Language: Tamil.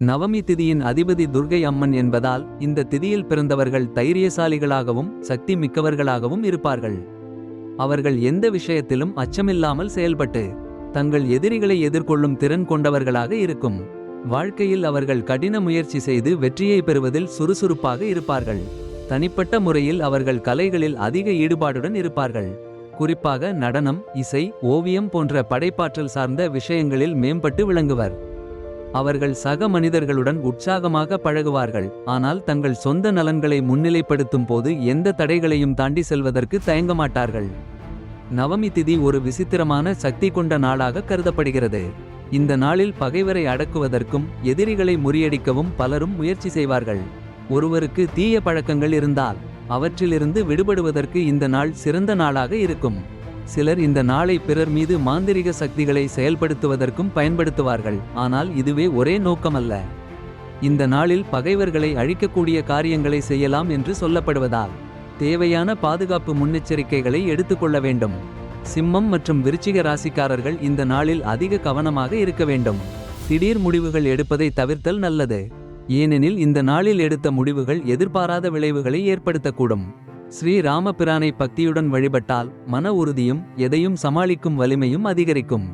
நவமி திதியின் அதிபதி துர்க்கை அம்மன் என்பதால் இந்த திதியில் பிறந்தவர்கள் தைரியசாலிகளாகவும் சக்தி மிக்கவர்களாகவும் இருப்பார்கள். அவர்கள் எந்த விஷயத்திலும் அச்சமில்லாமல் செயல்பட்டு தங்கள் எதிரிகளை எதிர்கொள்ளும் திறன் கொண்டவர்களாக இருக்கும். வாழ்க்கையில் அவர்கள் கடின முயற்சி செய்து வெற்றியை பெறுவதில் சுறுசுறுப்பாக இருப்பார்கள். தனிப்பட்ட முறையில் அவர்கள் கலைகளில் அதிக ஈடுபாடுடன் இருப்பார்கள். குறிப்பாக நடனம், இசை, ஓவியம் போன்ற படைப்பாற்றல் சார்ந்த விஷயங்களில் மேம்பட்டு விளங்குவர். அவர்கள் சக மனிதர்களுடன் உற்சாகமாக பழகுவார்கள். ஆனால் தங்கள் சொந்த நலன்களை முன்னிலைப்படுத்தும் போது எந்த தடைகளையும் தாண்டி செல்வதற்கு தயங்கமாட்டார்கள். நவமி திதி ஒரு விசித்திரமான சக்தி கொண்ட நாளாக கருதப்படுகிறது. இந்த நாளில் பகைவரை அடக்குவதற்கும் எதிரிகளை முறியடிக்கவும் பலரும் முயற்சி செய்வார்கள். ஒருவருக்கு தீய பழக்கங்கள் இருந்தால் அவற்றிலிருந்து விடுபடுவதற்கு இந்த நாள் சிறந்த நாளாக இருக்கும். சிலர் இந்த நாளை பிறர் மீது மாந்திரிக சக்திகளை செயல்படுத்துவதற்கும் பயன்படுத்துவார்கள். ஆனால் இதுவே ஒரே நோக்கமல்ல. இந்த நாளில் பகைவர்களை அழிக்கக்கூடிய காரியங்களை செய்யலாம் என்று சொல்லப்படுவதால் தேவையான பாதுகாப்பு முன்னெச்சரிக்கைகளை எடுத்துக்கொள்ள வேண்டும். சிம்மம் மற்றும் விருச்சிக ராசிக்காரர்கள் இந்த நாளில் அதிக கவனமாக இருக்க வேண்டும். திடீர் முடிவுகள் எடுப்பதை தவிர்த்தல் நல்லது. ஏனெனில் இந்த நாளில் எடுத்த முடிவுகள் எதிர்பாராத விளைவுகளை ஏற்படுத்தக்கூடும். ஸ்ரீ ராமபிரானை பக்தியுடன் வழிபட்டால் மன உறுதியும் எதையும் சமாளிக்கும் வலிமையும் அதிகரிக்கும்.